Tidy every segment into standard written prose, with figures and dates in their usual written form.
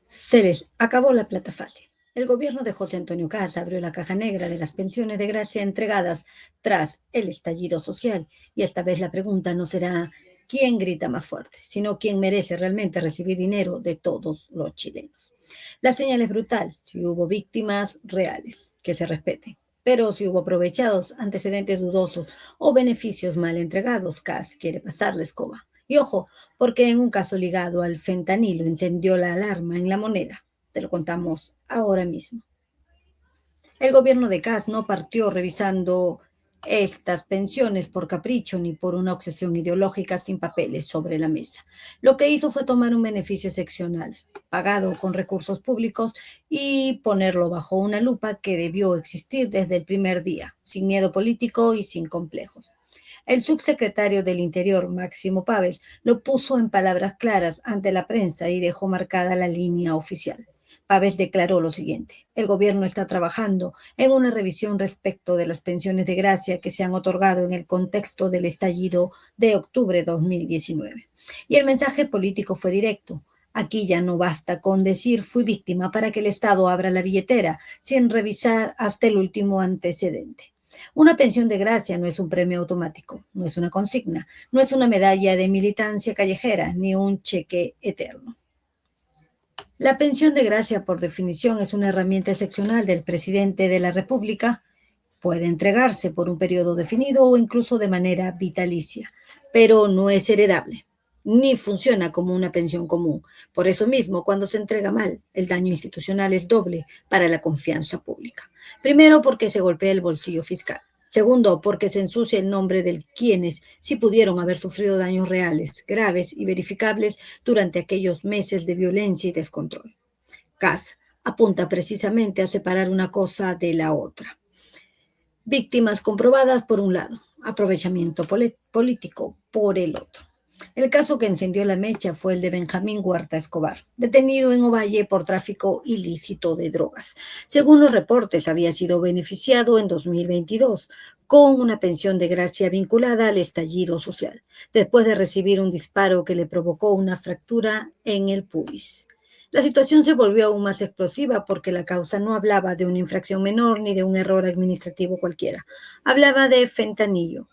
Se les acabó la plata fácil. El gobierno de José Antonio Caz abrió la caja negra de las pensiones de gracia entregadas tras el estallido social, y esta vez la pregunta no será quién grita más fuerte, sino quién merece realmente recibir dinero de todos los chilenos. La señal es brutal: si hubo víctimas reales, que se respeten. Pero si hubo aprovechados, antecedentes dudosos o beneficios mal entregados, Caz quiere pasar la escoba. Y ojo, porque en un caso ligado al fentanilo incendió la alarma en La Moneda. Te lo contamos ahora mismo. El gobierno de Kast no partió revisando estas pensiones por capricho ni por una obsesión ideológica sin papeles sobre la mesa. Lo que hizo fue tomar un beneficio excepcional, pagado con recursos públicos, y ponerlo bajo una lupa que debió existir desde el primer día, sin miedo político y sin complejos. El subsecretario del Interior, Máximo Páez, lo puso en palabras claras ante la prensa y dejó marcada la línea oficial. Páez declaró lo siguiente: el gobierno está trabajando en una revisión respecto de las pensiones de gracia que se han otorgado en el contexto del estallido de octubre de 2019. Y el mensaje político fue directo: aquí ya no basta con decir fui víctima para que el Estado abra la billetera sin revisar hasta el último antecedente. Una pensión de gracia no es un premio automático, no es una consigna, no es una medalla de militancia callejera, ni un cheque eterno. La pensión de gracia, por definición, es una herramienta excepcional del presidente de la República. Puede entregarse por un periodo definido o incluso de manera vitalicia, pero no es heredable, ni funciona como una pensión común. Por eso mismo, cuando se entrega mal, el daño institucional es doble para la confianza pública. Primero, porque se golpea el bolsillo fiscal. Segundo, porque se ensucia el nombre de quienes sí pudieron haber sufrido daños reales, graves y verificables durante aquellos meses de violencia y descontrol. Kast apunta precisamente a separar una cosa de la otra. Víctimas comprobadas por un lado, aprovechamiento político por el otro. El caso que encendió la mecha fue el de Benjamín Huerta Escobar, detenido en Ovalle por tráfico ilícito de drogas. Según los reportes, había sido beneficiado en 2022 con una pensión de gracia vinculada al estallido social, después de recibir un disparo que le provocó una fractura en el pubis. La situación se volvió aún más explosiva porque la causa no hablaba de una infracción menor ni de un error administrativo cualquiera. Hablaba de fentanilo,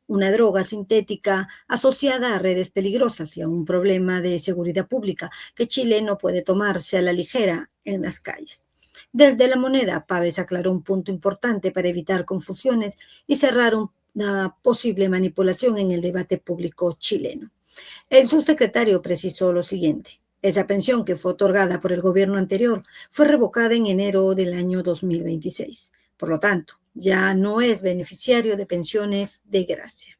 una droga sintética asociada a redes peligrosas y a un problema de seguridad pública que Chile no puede tomarse a la ligera en las calles. Desde La Moneda, Páez aclaró un punto importante para evitar confusiones y cerrar una posible manipulación en el debate público chileno. El subsecretario precisó lo siguiente: esa pensión, que fue otorgada por el gobierno anterior, fue revocada en enero del año 2026. Por lo tanto, ya no es beneficiario de pensiones de gracia.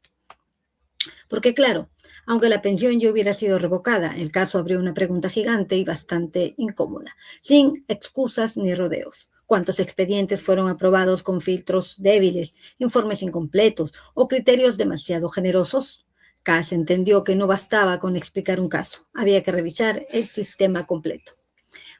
Porque claro, aunque la pensión ya hubiera sido revocada, el caso abrió una pregunta gigante y bastante incómoda, sin excusas ni rodeos. ¿Cuántos expedientes fueron aprobados con filtros débiles, informes incompletos o criterios demasiado generosos? Kast entendió que no bastaba con explicar un caso, había que revisar el sistema completo.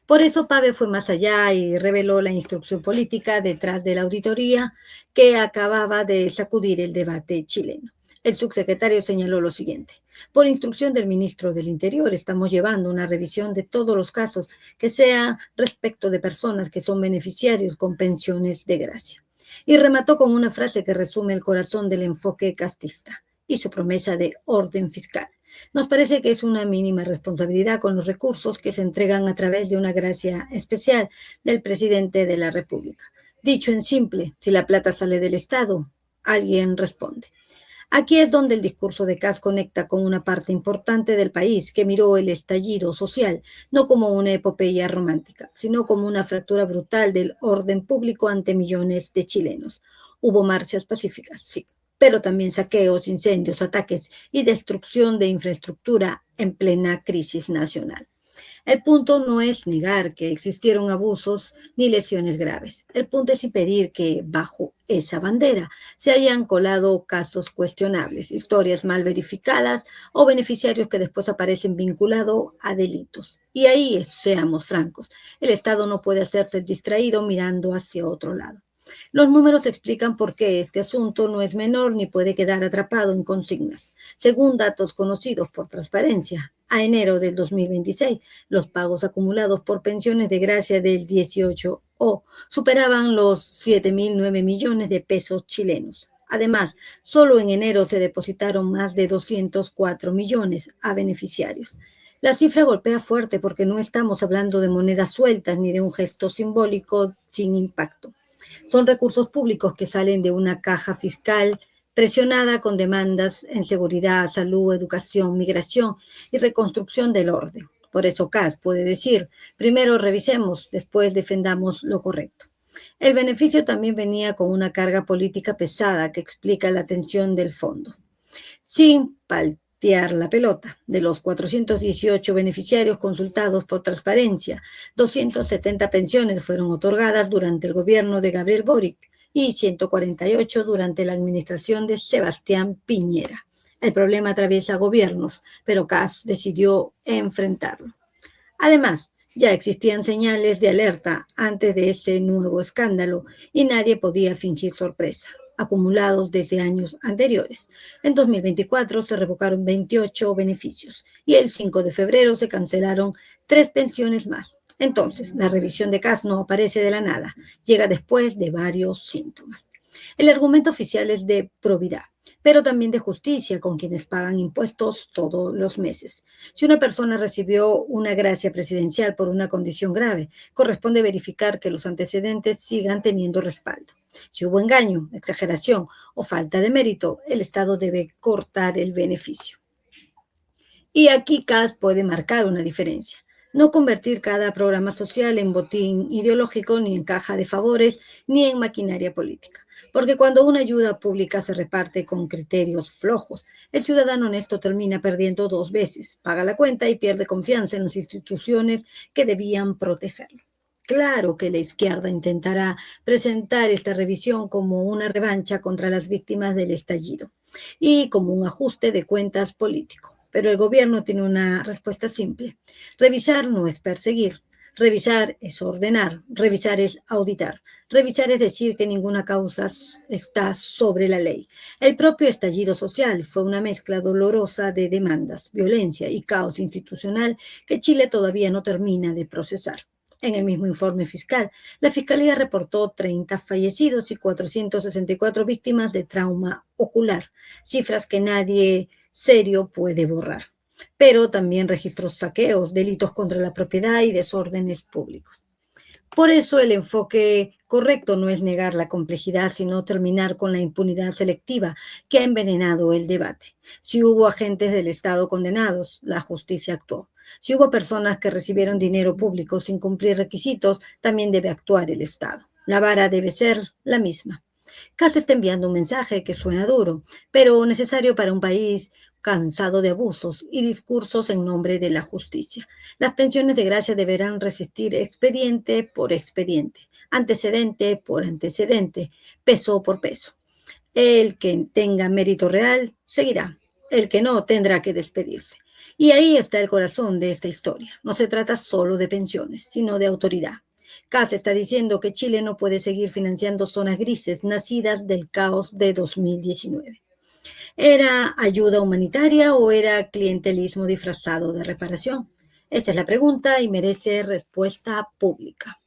Por eso Páez fue más allá y reveló la instrucción política detrás de la auditoría que acababa de sacudir el debate chileno. El subsecretario señaló lo siguiente: por instrucción del ministro del Interior, estamos llevando una revisión de todos los casos que sea respecto de personas que son beneficiarios con pensiones de gracia. Y remató con una frase que resume el corazón del enfoque castista y su promesa de orden fiscal. Nos parece que es una mínima responsabilidad con los recursos que se entregan a través de una gracia especial del presidente de la República. Dicho en simple, si la plata sale del Estado, alguien responde. Aquí es donde el discurso de Kast conecta con una parte importante del país que miró el estallido social no como una epopeya romántica, sino como una fractura brutal del orden público ante millones de chilenos. Hubo marchas pacíficas, sí, pero también saqueos, incendios, ataques y destrucción de infraestructura en plena crisis nacional. El punto no es negar que existieron abusos ni lesiones graves. El punto es impedir que, bajo esa bandera, se hayan colado casos cuestionables, historias mal verificadas o beneficiarios que después aparecen vinculados a delitos. Y ahí, seamos francos, el Estado no puede hacerse el distraído mirando hacia otro lado. Los números explican por qué este asunto no es menor ni puede quedar atrapado en consignas. Según datos conocidos por transparencia, A enero del 2026, los pagos acumulados por pensiones de gracia del 18O superaban los 7.009 millones de pesos chilenos. Además, solo en enero se depositaron más de 204 millones a beneficiarios. La cifra golpea fuerte porque no estamos hablando de monedas sueltas ni de un gesto simbólico sin impacto. Son recursos públicos que salen de una caja fiscal presionada con demandas en seguridad, salud, educación, migración y reconstrucción del orden. Por eso CAS puede decir, primero revisemos, después defendamos lo correcto. El beneficio también venía con una carga política pesada que explica la tensión del fondo. Sin paltear la pelota, de los 418 beneficiarios consultados por transparencia, 270 pensiones fueron otorgadas durante el gobierno de Gabriel Boric y 148 durante la administración de Sebastián Piñera. El problema atraviesa gobiernos, pero CAS decidió enfrentarlo. Además, ya existían señales de alerta antes de ese nuevo escándalo y nadie podía fingir sorpresa, acumulados desde años anteriores. En 2024 se revocaron 28 beneficios y el 5 de febrero se cancelaron 3 pensiones más. Entonces, la revisión de CAS no aparece de la nada, llega después de varios síntomas. El argumento oficial es de probidad, pero también de justicia con quienes pagan impuestos todos los meses. Si una persona recibió una gracia presidencial por una condición grave, corresponde verificar que los antecedentes sigan teniendo respaldo. Si hubo engaño, exageración o falta de mérito, el Estado debe cortar el beneficio. Y aquí CAS puede marcar una diferencia. No convertir cada programa social en botín ideológico, ni en caja de favores, ni en maquinaria política. Porque cuando una ayuda pública se reparte con criterios flojos, el ciudadano honesto termina perdiendo 2 veces, paga la cuenta y pierde confianza en las instituciones que debían protegerlo. Claro que la izquierda intentará presentar esta revisión como una revancha contra las víctimas del estallido y como un ajuste de cuentas político. Pero el gobierno tiene una respuesta simple. Revisar no es perseguir. Revisar es ordenar. Revisar es auditar. Revisar es decir que ninguna causa está sobre la ley. El propio estallido social fue una mezcla dolorosa de demandas, violencia y caos institucional que Chile todavía no termina de procesar. En el mismo informe fiscal, la Fiscalía reportó 30 fallecidos y 464 víctimas de trauma ocular, cifras que nadie serio puede borrar. Pero también registró saqueos, delitos contra la propiedad y desórdenes públicos. Por eso el enfoque correcto no es negar la complejidad, sino terminar con la impunidad selectiva que ha envenenado el debate. Si hubo agentes del Estado condenados, la justicia actuó. Si hubo personas que recibieron dinero público sin cumplir requisitos, también debe actuar el Estado. La vara debe ser la misma. CAS está enviando un mensaje que suena duro, pero necesario para un país cansado de abusos y discursos en nombre de la justicia. Las pensiones de gracia deberán resistir expediente por expediente, antecedente por antecedente, peso por peso. El que tenga mérito real seguirá, el que no tendrá que despedirse. Y ahí está el corazón de esta historia. No se trata solo de pensiones, sino de autoridad. CAS está diciendo que Chile no puede seguir financiando zonas grises nacidas del caos de 2019. ¿Era ayuda humanitaria o era clientelismo disfrazado de reparación? Esta es la pregunta y merece respuesta pública.